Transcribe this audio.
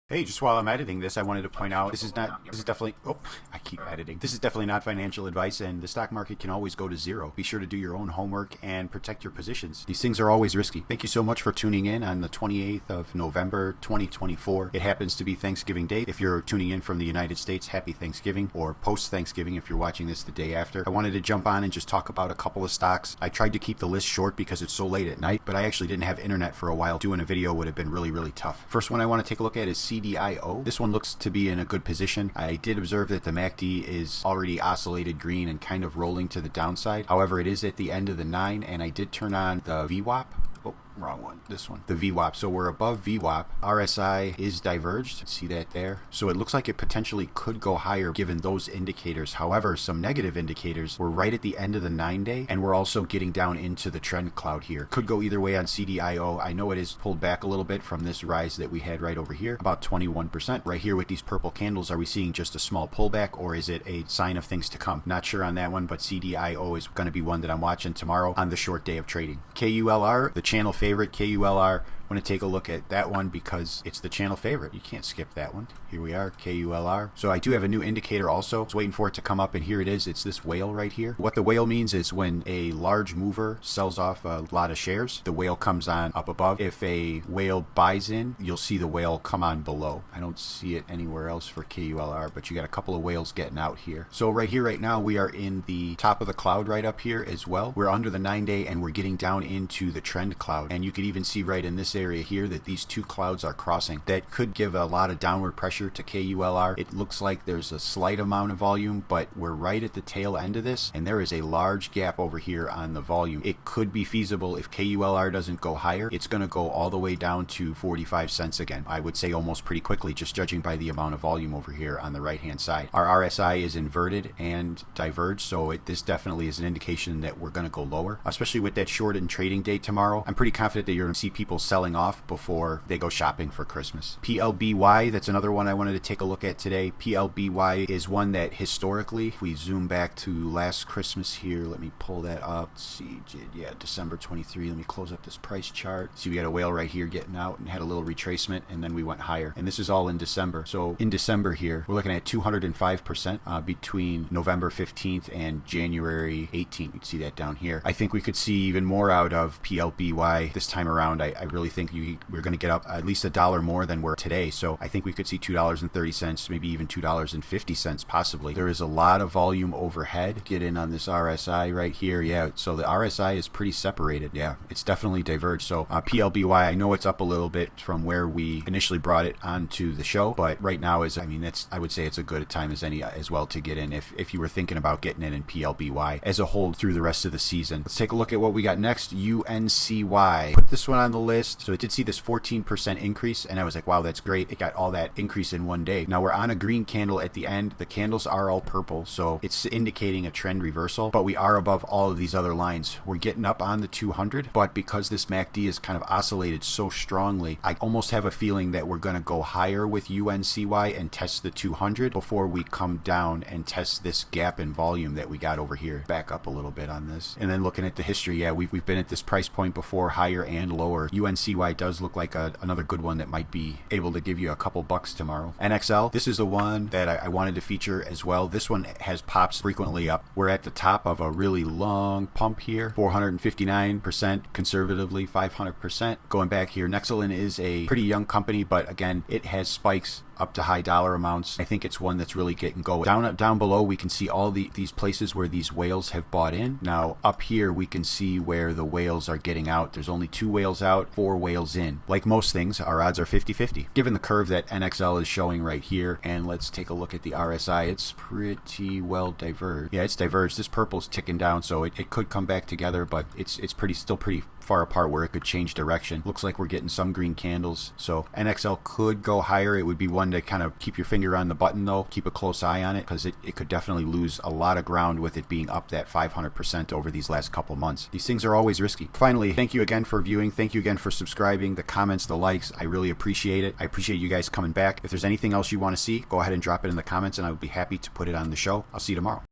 Hey, just while I'm editing this, I wanted to point out this is definitely, oh, I keep editing. This is definitely not financial advice, and the stock market can always go to zero. Be sure to do your own homework and protect your positions. These things are always risky. Thank you so much for tuning in on the 28th of November, 2024. It happens to be Thanksgiving Day. If you're tuning in from the United States, happy Thanksgiving, or post-Thanksgiving if you're watching this the day after. I wanted to jump on and just talk about a couple of stocks. I tried to keep the list short because it's so late at night, but I actually didn't have internet for a while. Doing a video would have been really, really tough. First one I want to take a look at is CDIO. This one looks to be in a good position. I did observe that the MACD is already oscillated green and kind of rolling to the downside. However, it is at the end of the 9, and I did turn on the VWAP. Oh, wrong one. This one. The VWAP. So we're above VWAP. RSI is diverged. See that there? So it looks like it potentially could go higher given those indicators. However, some negative indicators, we're right at the end of the 9-day, and we're also getting down into the trend cloud here. Could go either way on CDIO. I know it is pulled back a little bit from this rise that we had right over here, about 21%. Right here with these purple candles, are we seeing just a small pullback, or is it a sign of things to come? Not sure on that one, but CDIO is going to be one that I'm watching tomorrow on the short day of trading. KULR, the channel favorite, KULR. I want to take a look at that one because it's the channel favorite. You can't skip that one. Here we are, KULR. So I do have a new indicator also. I was waiting for it to come up, and here it is. It's this whale right here. What the whale means is when a large mover sells off a lot of shares, the whale comes on up above. If a whale buys in, you'll see the whale come on below. I don't see it anywhere else for KULR, but you got a couple of whales getting out here. So right here, right now, we are in the top of the cloud right up here as well. We're under the 9-day, and we're getting down into the trend cloud. And you could even see right in this area here that these two clouds are crossing. That could give a lot of downward pressure to KULR. It looks like there's a slight amount of volume, but we're right at the tail end of this, and there is a large gap over here on the volume. It could be feasible if KULR doesn't go higher. It's going to go all the way down to 45 cents again. I would say almost pretty quickly, just judging by the amount of volume over here on the right hand side. Our RSI is inverted and diverged, so this definitely is an indication that we're going to go lower, especially with that short and trading day tomorrow. I'm pretty confident that you're going to see people selling off before they go shopping for Christmas. PLBY, that's another one I wanted to take a look at today. PLBY is one that historically, if we zoom back to last Christmas here, let me pull that up. Let's see, yeah, December 23. Let me close up this price chart. See, we got a whale right here getting out and had a little retracement, and then we went higher. And this is all in December. So in December here, we're looking at 205% between November 15th and January 18th. You can see that down here. I think we could see even more out of PLBY this time around. I really think we're going to get up at least $1 more than we're today. So I think we could see $2.30, maybe even $2.50 possibly. There is a lot of volume overhead. Get in on this RSI right here. Yeah, so the RSI is pretty separated. Yeah, it's definitely diverged. So PLBY, I know it's up a little bit from where we initially brought it onto the show, but right now I would say it's a good time as any as well to get in if you were thinking about getting in PLBY as a whole through the rest of the season. Let's take a look at what we got next. UNCY. Put this one on the list. So it did see this 14% increase, and I was like, wow, that's great. It got all that increase in one day. Now we're on a green candle at the end. The candles are all purple, so it's indicating a trend reversal, but we are above all of these other lines. We're getting up on the 200, but because this MACD is kind of oscillated so strongly, I almost have a feeling that we're going to go higher with UNCY and test the 200 before we come down and test this gap in volume that we got over here. Back up a little bit on this. And then looking at the history, yeah, we've been at this price point before, higher and lower. UNCY does look like another good one that might be able to give you a couple bucks tomorrow. NXL, this is the one that I wanted to feature as well. This one has pops frequently up. We're at the top of a really long pump here, 459%, conservatively 500%. Going back here, Nexlin is a pretty young company, but again, it has spikes up to high dollar amounts. I think it's one that's really getting going. Down below, we can see all these places where these whales have bought in. Now up here, we can see where the whales are getting out. There's only 2 whales out, 4 whales in. Like most things, our odds are 50-50. Given the curve that NXL is showing right here, and let's take a look at the RSI. It's pretty well diverged. Yeah, it's diverged. This purple's ticking down, so it could come back together, but it's still pretty far apart where it could change direction. Looks like we're getting some green candles, so NXL could go higher. It would be one to kind of keep your finger on the button though, keep a close eye on it, because it could definitely lose a lot of ground with it being up that 500% over these last couple months. These things are always risky. Finally, thank you again for viewing. Thank you again for subscribing, the comments, the likes. I really appreciate it. I appreciate you guys coming back. If there's anything else you want to see, go ahead and drop it in the comments, and I would be happy to put it on the show. I'll see you tomorrow.